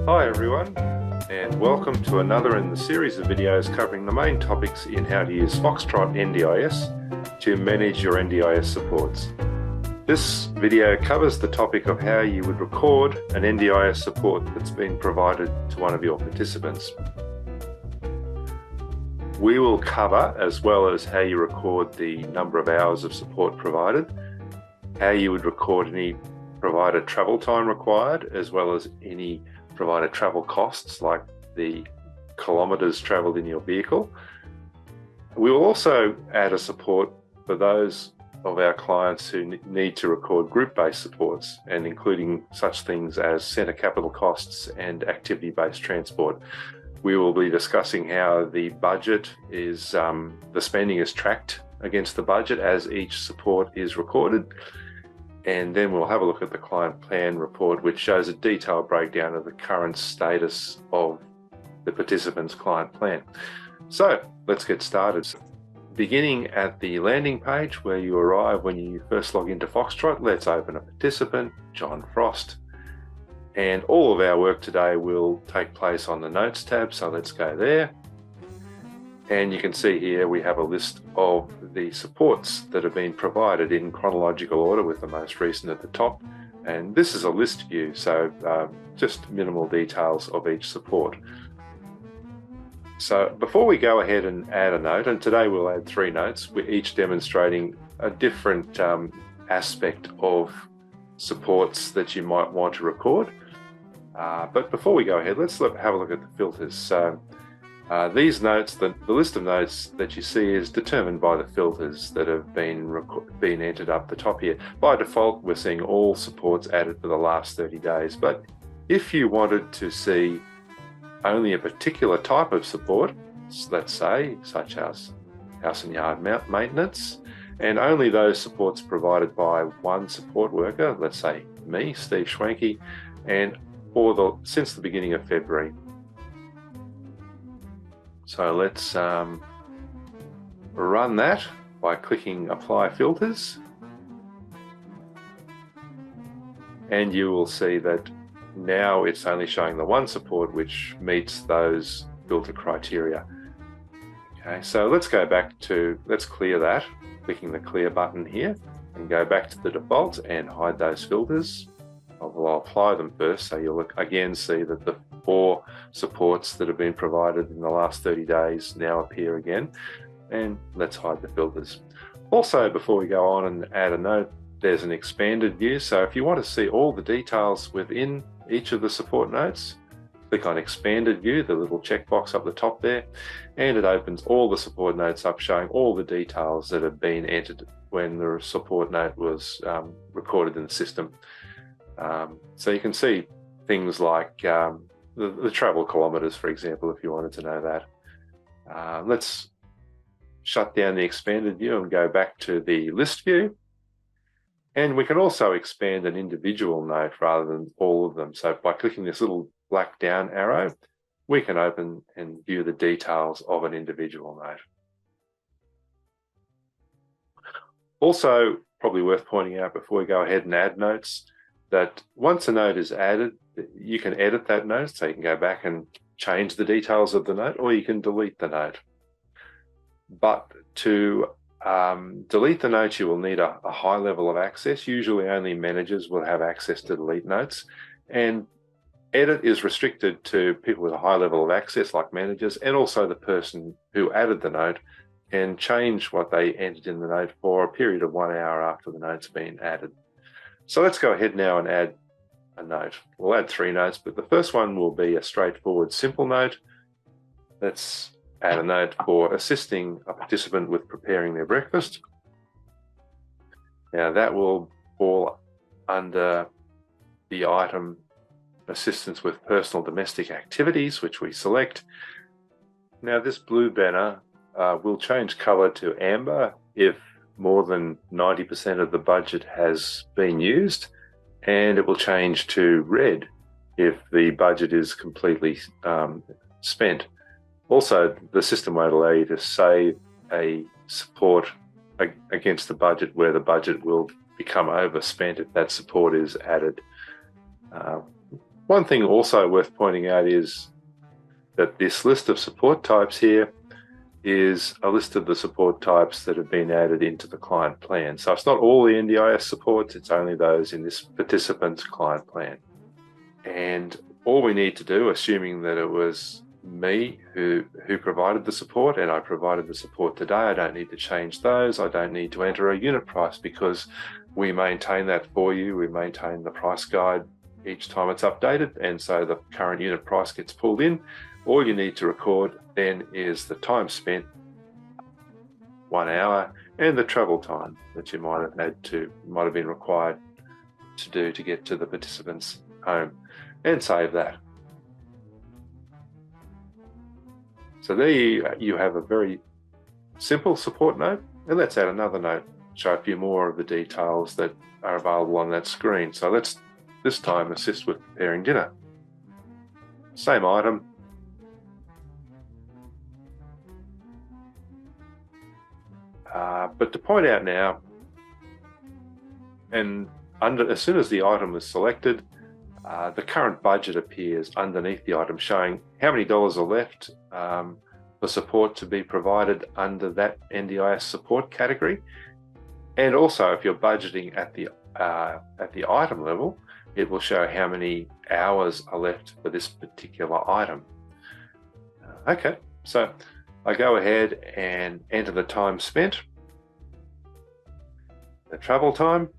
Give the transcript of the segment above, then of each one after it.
Hi everyone, and welcome to another in the series of videos covering the main topics in how to use Foxtrot NDIS to manage your NDIS supports. This video covers the topic of how you would record an NDIS support that's been provided to one of your participants. We will cover, as well as how you record the number of hours of support provided, how you would record any provider travel time required, as well as any provider travel costs like the kilometres travelled in your vehicle. We will also add a support for those of our clients who need to record group-based supports, and including such things as centre capital costs and activity-based transport. We will be discussing how the budget is, the spending is tracked against the budget as each support is recorded. And then we'll have a look at the client plan report, which shows a detailed breakdown of the current status of the participant's client plan. So let's get started. Beginning at the landing page where you arrive when you first log into Foxtrot, let's open a participant, John Frost. And all of our work today will take place on the Notes tab, so let's go there. And you can see here we have a list of the supports that have been provided in chronological order, with the most recent at the top. And this is a list view, so just minimal details of each support. So before we go ahead and add a note, and today we'll add 3 notes, we're each demonstrating a different aspect of supports that you might want to record. But before we go ahead, let's have a look at the filters. So these notes, the list of notes that you see is determined by the filters that have been entered up the top here. By default, we're seeing all supports added for the last 30 days. But if you wanted to see only a particular type of support, let's say, such as house and yard maintenance, and only those supports provided by one support worker, let's say me, Steve Schwanke, and since the beginning of February. So let's run that by clicking Apply Filters. And you will see that now it's only showing the one support which meets those filter criteria. Okay, so let's go back to, let's clear that, clicking the Clear button here, and go back to the default and hide those filters. I'll apply them first, so you'll again see that the 4 supports that have been provided in the last 30 days now appear again. And let's hide the filters. Also, before we go on and add a note, there's an expanded view. So if you want to see all the details within each of the support notes, click on Expanded View, the little checkbox up the top there, and it opens all the support notes up, showing all the details that have been entered when the support note was recorded in the system. So you can see things like the travel kilometres, for example, if you wanted to know that. Let's shut down the expanded view and go back to the list view. And we can also expand an individual note rather than all of them. So by clicking this little black down arrow, we can open and view the details of an individual note. Also, probably worth pointing out before we go ahead and add notes, that once a note is added, you can edit that note, so you can go back and change the details of the note, or you can delete the note. But to delete the note, you will need a high level of access. Usually only managers will have access to delete notes, and edit is restricted to people with a high level of access like managers, and also the person who added the note can change what they entered in the note for a period of 1 hour after the note's been added. So let's go ahead now and add a note. We'll add 3 notes, but the first one will be a straightforward simple note. Let's add a note for assisting a participant with preparing their breakfast. Now that will fall under the item Assistance with Personal Domestic Activities, which we select. Now this blue banner will change colour to amber if more than 90% of the budget has been used, and it will change to red if the budget is completely spent. Also, the system won't allow you to save a support against the budget where the budget will become overspent if that support is added. One thing also worth pointing out is that this list of support types here is a list of the support types that have been added into the client plan. So it's not all the NDIS supports, it's only those in this participant's client plan. And all we need to do, assuming that it was me who provided the support and I provided the support today, I don't need to change those. I don't need to enter a unit price because we maintain that for you. We maintain the price guide each time it's updated, and so the current unit price gets pulled in. All you need to record then is the time spent, 1 hour, and the travel time that you might have been required to do to get to the participant's home, and save that. So there you have a very simple support note, and let's add another note, show a few more of the details that are available on that screen. So let's this time assist with preparing dinner. Same item. But to point out now, and as soon as the item is selected, the current budget appears underneath the item, showing how many dollars are left for support to be provided under that NDIS support category. And also, if you're budgeting at the item level, it will show how many hours are left for this particular item. Okay, so I go ahead and enter the time spent, the travel time,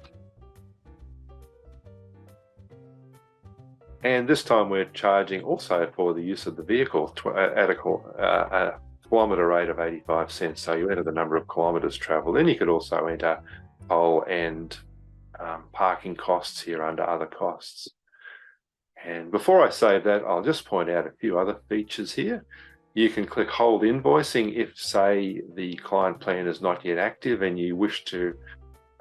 and this time we're charging also for the use of the vehicle at a kilometre rate of 85 cents. So you enter the number of kilometres travelled. Then you could also enter toll and parking costs here under other costs. And before I save that, I'll just point out a few other features here. You can click hold invoicing if, say, the client plan is not yet active and you wish to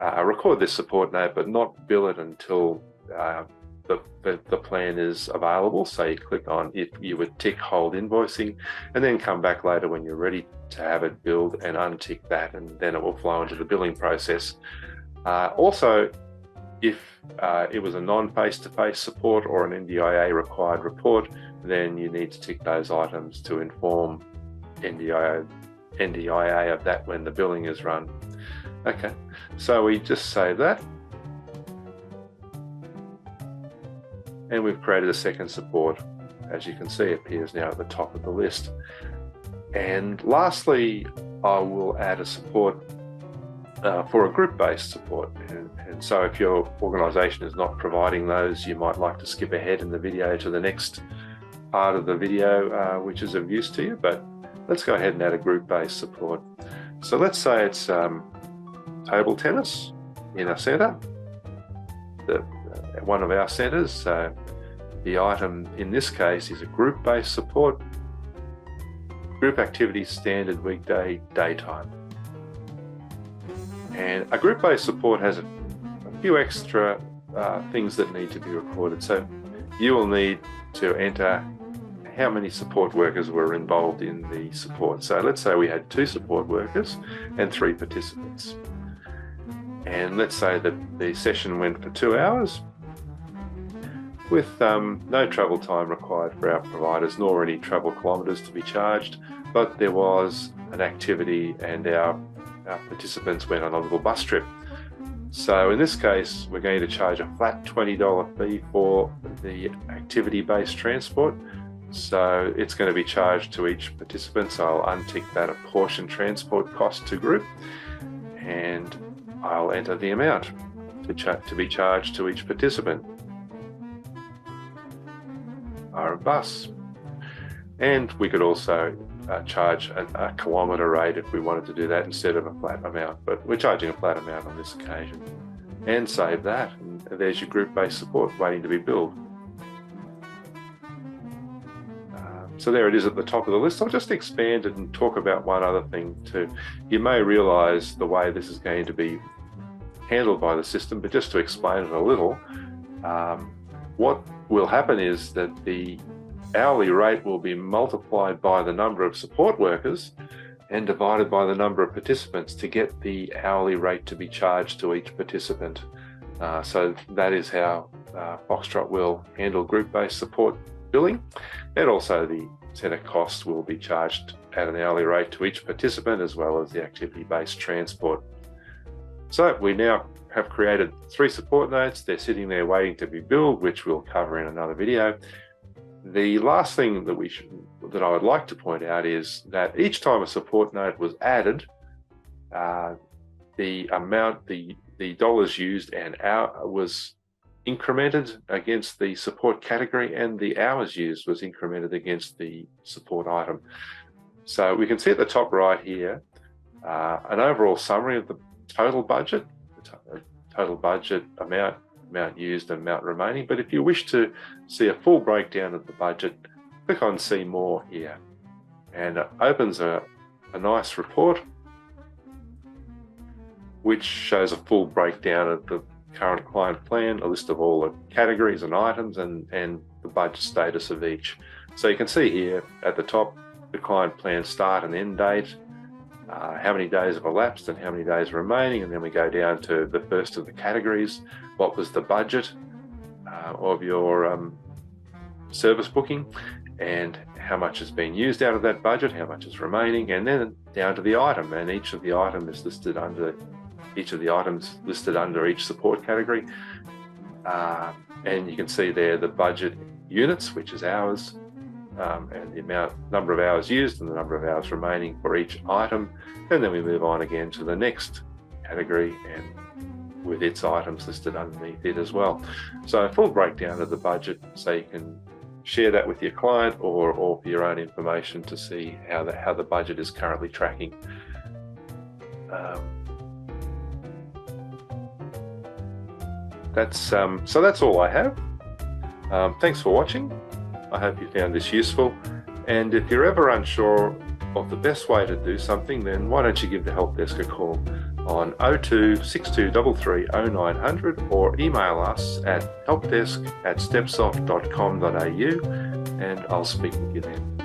record this support note but not bill it until the plan is available. So you click on it, you would tick hold invoicing, and then come back later when you're ready to have it billed and untick that, and then it will flow into the billing process. Also, if it was a non-face-to-face support or an NDIA required report, then you need to tick those items to inform NDIA of that when the billing is run. Okay, so we just save that. And we've created a second support. As you can see, it appears now at the top of the list. And lastly, I will add a support for a group-based support. And so if your organisation is not providing those, you might like to skip ahead in the video to the next part of the video, which is of use to you. But let's go ahead and add a group-based support. So let's say it's table tennis in a centre, one of our centres. So the item in this case is a group-based support, group activity standard weekday daytime. And a group-based support has a few extra things that need to be recorded. So you will need to enter how many support workers were involved in the support. So let's say we had 2 support workers and 3 participants. And let's say that the session went for 2 hours with no travel time required for our providers, nor any travel kilometres to be charged, but there was an activity and our participants went on a little bus trip. So in this case, we're going to charge a flat $20 fee for the activity-based transport. So it's going to be charged to each participant. So I'll untick that apportion transport cost to group, and I'll enter the amount to be charged to each participant. Our bus. And we could also charge a kilometre rate if we wanted to do that instead of a flat amount, but we're charging a flat amount on this occasion. And save that, and there's your group-based support waiting to be billed. So there it is at the top of the list. I'll just expand it and talk about one other thing too. You may realise the way this is going to be handled by the system, but just to explain it a little, what will happen is that the hourly rate will be multiplied by the number of support workers and divided by the number of participants to get the hourly rate to be charged to each participant. So that is how Foxtrot will handle group-based support billing, and also the centre cost will be charged at an hourly rate to each participant, as well as the activity-based transport. So we now have created 3 support nodes. They're sitting there waiting to be billed, which we'll cover in another video. The last thing that I would like to point out is that each time a support node was added, the amount, the dollars used and hour was incremented against the support category, and the hours used was incremented against the support item. So we can see at the top right here an overall summary of the total budget, total budget amount used and amount remaining. But if you wish to see a full breakdown of the budget, click on See More here, and it opens a nice report which shows a full breakdown of the current client plan, a list of all the categories and items, and the budget status of each. So you can see here at the top the client plan start and end date, how many days have elapsed and how many days remaining, and then we go down to the first of the categories. What was the budget of your service booking, and how much has been used out of that budget, how much is remaining, and then down to the item, and each of the items is listed under each support category. And you can see there the budget units, which is hours, and the number of hours used and the number of hours remaining for each item. And then we move on again to the next category, and with its items listed underneath it as well. So a full breakdown of the budget, so you can share that with your client or for your own information to see how the budget is currently tracking. So that's all I have. Thanks for watching. I hope you found this useful. And if you're ever unsure of the best way to do something, then why don't you give the help desk a call on 02 6233 0900 or email us at helpdesk@stepsoft.com.au, and I'll speak with you then.